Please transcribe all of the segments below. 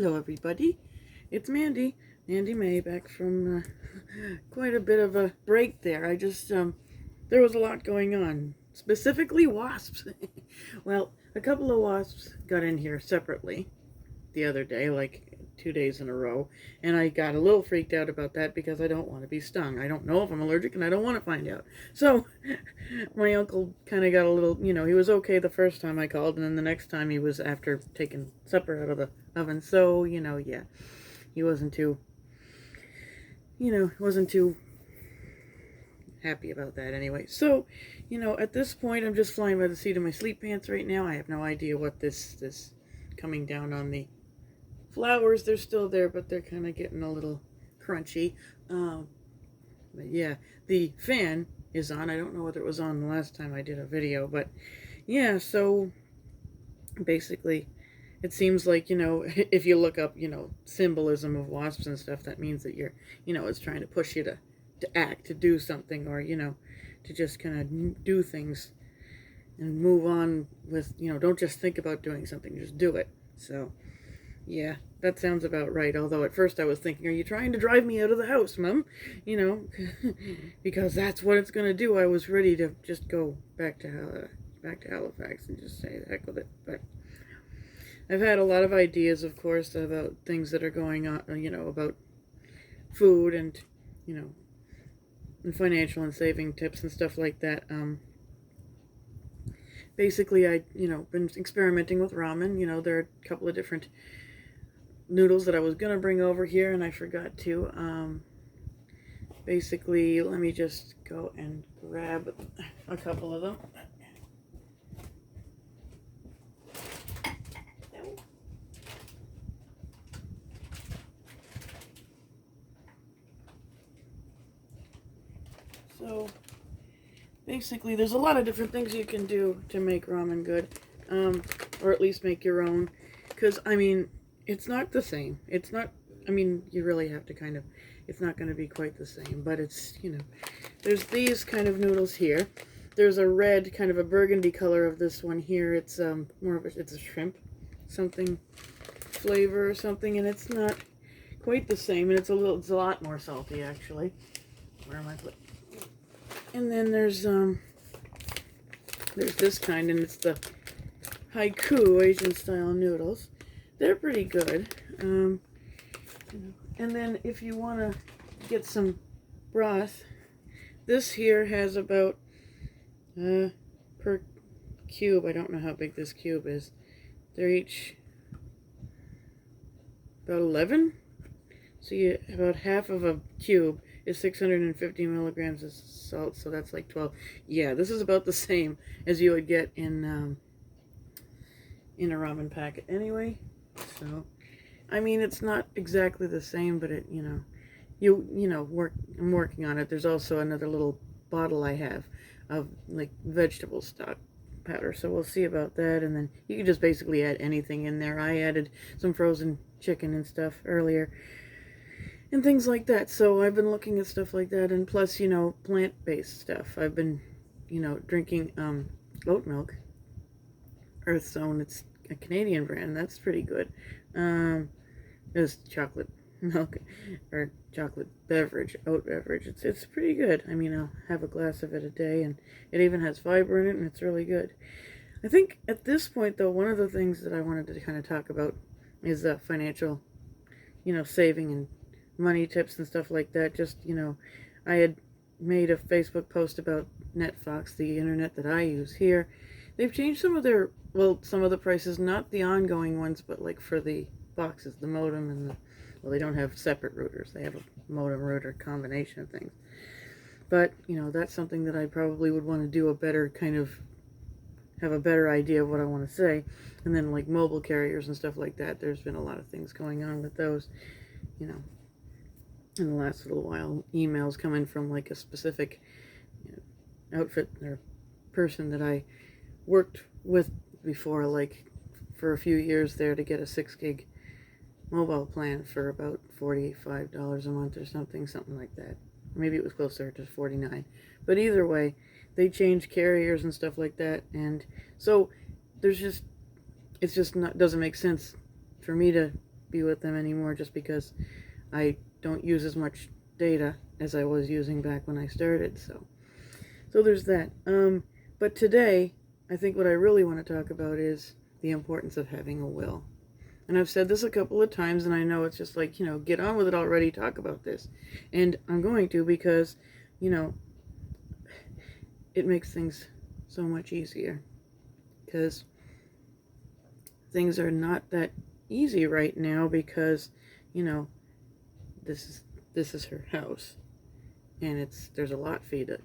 Hello everybody, it's Mandy May, back from quite a bit of a break there. There was a lot going on, specifically wasps. Well, a couple of wasps got in here separately the other day, like 2 days in a row, and I got a little freaked out about that because I don't want to be stung. I don't know if I'm allergic and I don't want to find out. So my uncle kind of got a little, he was okay the first time I called, and then the next time he was after taking supper out of the oven. So, yeah, he wasn't too happy about that anyway. So, at this point, I'm just flying by the seat of my sleep pants right now. I have no idea what this coming down on the flowers. They're still there, but they're kind of getting a little crunchy. But yeah, the fan is on. I don't know whether it was on the last time I did a video, but yeah, so basically it seems like, if you look up, symbolism of wasps and stuff, that means that you're, it's trying to push you to act, to do something, or, to just kind of do things and move on with, don't just think about doing something, just do it. So yeah, that sounds about right. Although at first I was thinking, are you trying to drive me out of the house, Mom? Because that's what it's going to do. I was ready to just go back to Halifax and just say the heck with it. But I've had a lot of ideas, of course, about things that are going on, about food and, and financial and saving tips and stuff like that. Basically, I, been experimenting with ramen. There are a couple of different noodles that I was going to bring over here, and I forgot to. Basically, let me just go and grab a couple of them. So, basically, there's a lot of different things you can do to make ramen good, or at least make your own, because, it's not the same. It's not, you really have to it's not going to be quite the same, but it's, there's these kind of noodles here. There's a red, kind of a burgundy color of this one here. It's more of it's a shrimp something flavor or something, and it's not quite the same, and it's a lot more salty, actually. Where am I putting? And then there's this kind, and it's the haiku Asian style noodles. They're pretty good. And then if you want to get some broth, this here has about, per cube, I don't know how big this cube is. They're each about 11. So about half of a cube is 650 milligrams of salt, so that's like 12. Yeah, this is about the same as you would get in a ramen packet anyway. So, it's not exactly the same, but it, I'm working on it. There's also another little bottle I have of like vegetable stock powder, so we'll see about that. And then you can just basically add anything in there. I added some frozen chicken and stuff earlier and things like that. So I've been looking at stuff like that, and plus, plant-based stuff. I've been, drinking oat milk, Earth's Own. It's a Canadian brand. That's pretty good. It's chocolate milk or chocolate beverage, oat beverage. It's pretty good. I'll have a glass of it a day, and it even has fiber in it, and it's really good. I think at this point, though, one of the things that I wanted to kind of talk about is financial, saving and money tips and stuff like that. Just, I had made a Facebook post about NetFox, the internet that I use here. They've changed some of the prices, not the ongoing ones, but like for the boxes, the modem and they don't have separate routers. They have a modem router combination of things. But, that's something that I probably would want to do have a better idea of what I want to say. And then like mobile carriers and stuff like that, there's been a lot of things going on with those, in the last little while. Emails coming from like a specific outfit or person that I worked with before, like for a few years there, to get a 6 gig mobile plan for about $45 a month or something like that. Maybe it was closer to $49. But either way, they change carriers and stuff like that, and so it just doesn't make sense for me to be with them anymore just because I don't use as much data as I was using back when I started. So there's that. But today, I think what I really want to talk about is the importance of having a will. And I've said this a couple of times, and I know it's just like, get on with it already, talk about this. And I'm going to because, it makes things so much easier. Because things are not that easy right now because, this is her house. And there's a lot fee that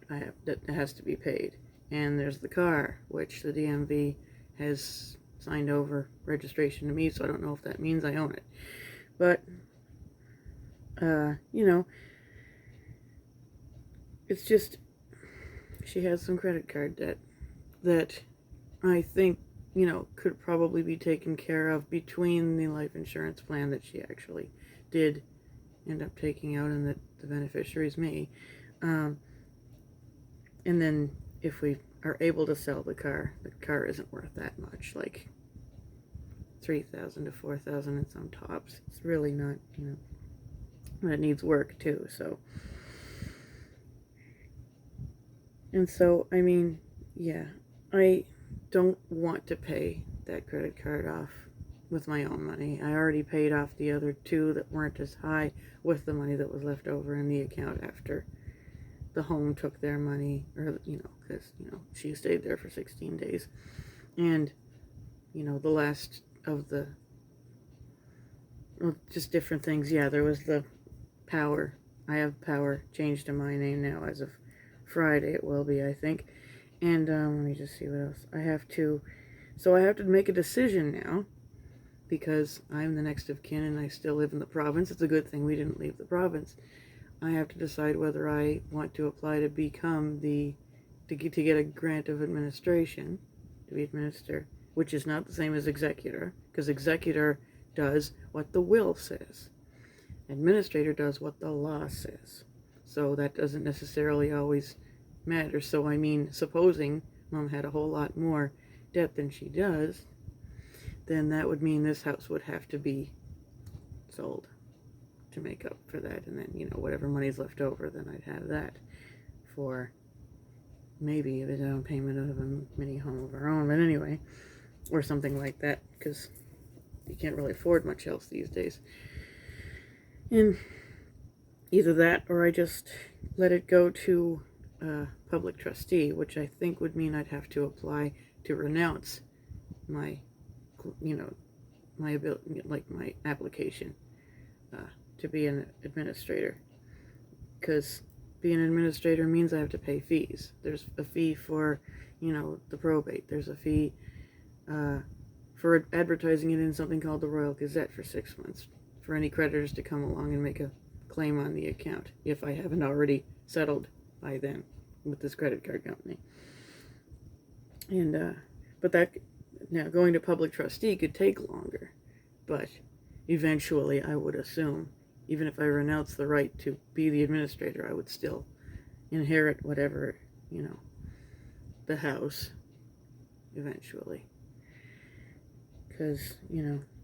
has to be paid. And there's the car, which the DMV has signed over registration to me, so I don't know if that means I own it. But, it's just, she has some credit card debt that I think, could probably be taken care of between the life insurance plan that she actually did end up taking out and that the beneficiary is me. And then if we are able to sell the car isn't worth that much, like $3,000 to $4,000 in some tops. It's really not, it needs work too. So, and so, I mean, yeah, I don't want to pay that credit card off with my own money. I already paid off the other two that weren't as high with the money that was left over in the account after the home took their money, or, because, she stayed there for 16 days. And, the last of the, well, just different things. Yeah, there was the power. I have power changed to my name now as of Friday. It will be, I think. And, let me just see what else. I have to make a decision now because I'm the next of kin and I still live in the province. It's a good thing we didn't leave the province. I have to decide whether I want to apply to become to get a grant of administration, to be administer, which is not the same as executor, because executor does what the will says. Administrator does what the law says. So that doesn't necessarily always matter. So I mean, supposing Mom had a whole lot more debt than she does, then that would mean this house would have to be sold to make up for that, and then whatever money's left over, then I'd have that for maybe the down payment of a mini home of our own. But anyway, or something like that, because you can't really afford much else these days. And either that or I just let it go to public trustee, which I think would mean I'd have to apply to renounce my my ability, like my application to be an administrator, because being an administrator means I have to pay fees. There's a fee for the probate. There's a fee for advertising it in something called the Royal Gazette for 6 months for any creditors to come along and make a claim on the account if I haven't already settled by then with this credit card company. And but that, now going to public trustee could take longer, but eventually I would assume, even if I renounce the right to be the administrator, I would still inherit whatever, the house eventually. Because,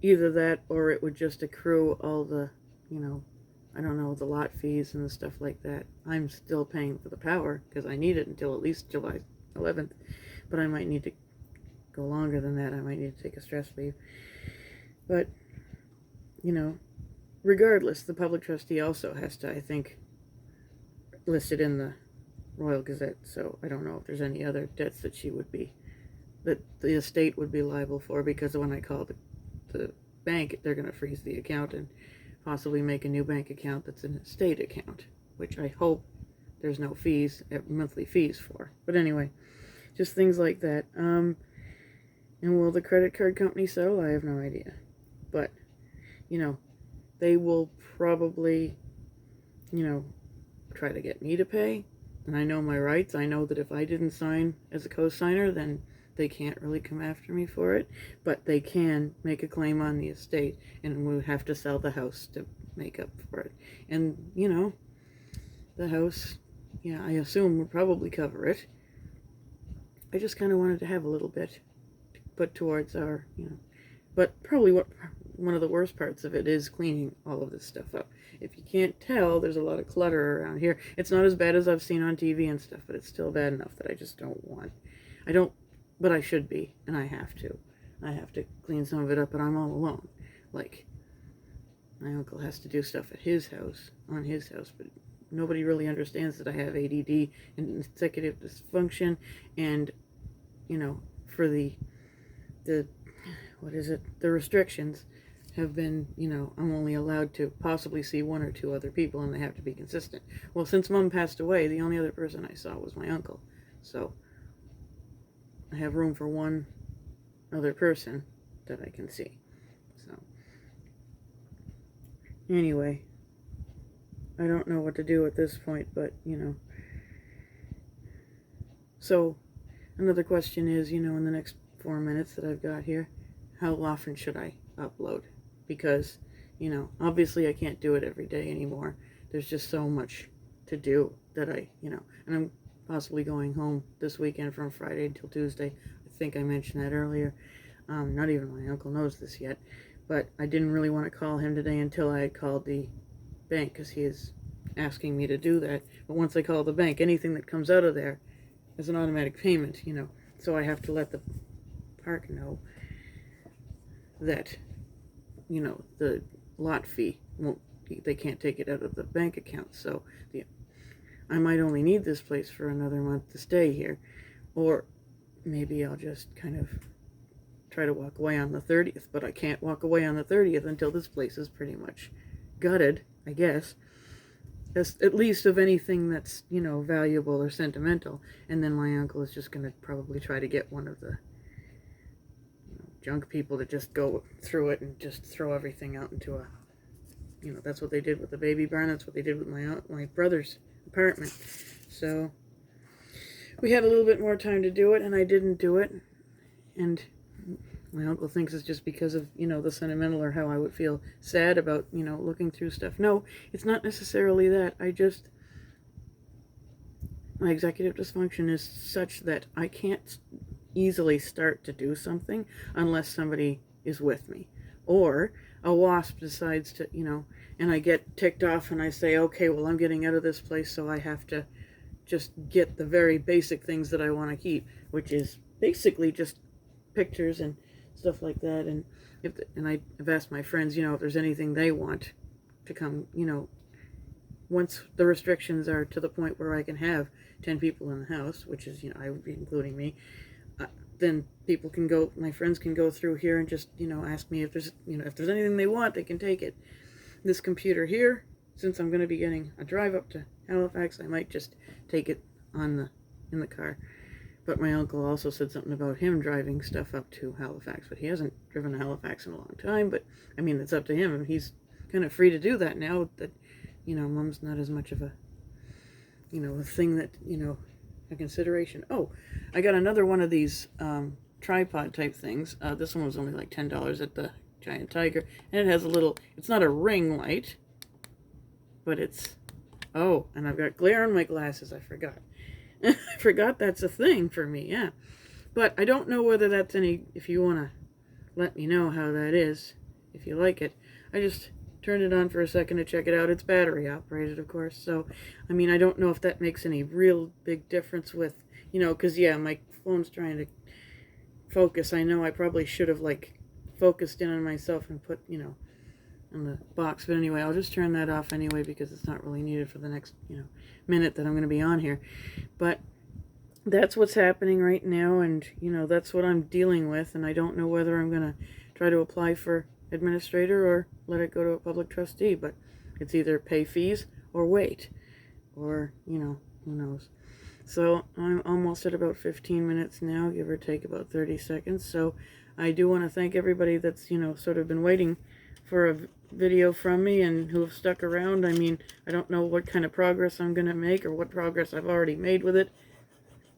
either that or it would just accrue all the, I don't know, the lot fees and the stuff like that. I'm still paying for the power because I need it until at least July 11th, but I might need to go longer than that. I might need to take a stress leave. But, regardless, the public trustee also has to, I think, list it in the Royal Gazette. So I don't know if there's any other debts that that the estate would be liable for, because when I call the bank, they're going to freeze the account and possibly make a new bank account that's an estate account, which I hope there's no monthly fees for. But anyway, just things like that. And will the credit card company settle? I have no idea. But, they will probably, try to get me to pay. And I know my rights. I know that if I didn't sign as a co-signer, then they can't really come after me for it. But they can make a claim on the estate, and we have to sell the house to make up for it. And, the house, I assume would probably cover it. I just kind of wanted to have a little bit to put towards our, but probably what one of the worst parts of it is cleaning all of this stuff up. If you can't tell, there's a lot of clutter around here. It's not as bad as I've seen on TV and stuff, but it's still bad enough that I just don't want. I don't, but I should be, and I have to. I have to clean some of it up, but I'm all alone. Like, my uncle has to do stuff at his house, on his house, but nobody really understands that I have ADD and executive dysfunction, and, you know, for the what is it, the restrictions have been, you know, I'm only allowed to possibly see one or two other people, and they have to be consistent. Well, since Mom passed away, the only other person I saw was my uncle, so I have room for one other person that I can see. So anyway, I don't know what to do at this point, but, you know. So another question is, you know, in the next 4 minutes that I've got here, how often should I upload? Because, you know, obviously I can't do it every day anymore. There's just so much to do that I, you know, and I'm possibly going home this weekend from Friday until Tuesday. I think I mentioned that earlier. Not even my uncle knows this yet, but I didn't really want to call him today until I had called the bank, because he is asking me to do that. But once I call the bank, anything that comes out of there is an automatic payment, you know, so I have to let the park know that, you know, the lot fee won't, they can't take it out of the bank account. So I might only need this place for another month to stay here, or maybe I'll just kind of try to walk away on the 30th, but I can't walk away on the 30th until this place is pretty much gutted, I guess, at least of anything that's, you know, valuable or sentimental. And then my uncle is just going to probably try to get one of the, you know, junk people to just go through it and just throw everything out into a, you know, that's what they did with the baby barn. That's what they did with my brother's apartment. So we had a little bit more time to do it, and I didn't do it. And my uncle thinks it's just because of, you know, the sentimental, or how I would feel sad about, you know, looking through stuff. No, it's not necessarily that. My executive dysfunction is such that I can't easily start to do something unless somebody is with me. Or a wasp decides to, you know, and I get ticked off and I say, okay, well, I'm getting out of this place, so I have to just get the very basic things that I want to keep, which is basically just pictures and stuff like that. And I've asked my friends, you know, if there's anything they want to come, you know, once the restrictions are to the point where I can have 10 people in the house, which is, you know, including me, then people can go, my friends can go through here and just, you know, ask me if there's, you know, if there's anything they want, they can take it. This computer here, since I'm going to be getting a drive up to Halifax, I might just take it in the car. But my uncle also said something about him driving stuff up to Halifax, but he hasn't driven to Halifax in a long time. But I mean, it's up to him, and he's kind of free to do that now that, you know, Mom's not as much of a, you know, a thing that, you know, a consideration. Oh, I got another one of these tripod type things. This one was only like $10 at the Giant Tiger, and it has a little, it's not a ring light, but it's, oh, and I've got glare on my glasses, I forgot. I forgot that's a thing for me, yeah. But I don't know whether that's any, if you want to let me know how that is, if you like it. I just turned it on for a second to check it out. It's battery operated, of course. So, I mean, I don't know if that makes any real big difference with, you know, because, yeah, my phone's trying to focus. I know I probably should have, like, focused in on myself and put, you know, on the box. But anyway, I'll just turn that off anyway, because it's not really needed for the next, you know, minute that I'm going to be on here. But that's what's happening right now, and, you know, that's what I'm dealing with, and I don't know whether I'm going to try to apply for administrator or let it go to a public trustee, but it's either pay fees or wait, or, you know, who knows. So I'm almost at about 15 minutes now, give or take about 30 seconds. So I do want to thank everybody that's, you know, sort of been waiting for a video from me and who have stuck around. I mean, I don't know what kind of progress I'm going to make or what progress I've already made with it.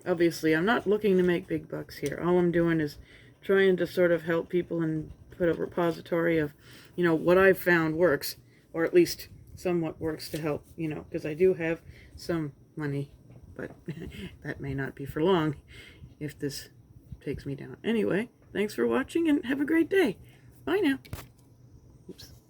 Obviously, I'm not looking to make big bucks here. All I'm doing is trying to sort of help people and put a repository of, you know, what I've found works, or at least somewhat works to help, you know, because I do have some money, but that may not be for long if this takes me down. Anyway, thanks for watching and have a great day. Bye now. Oops.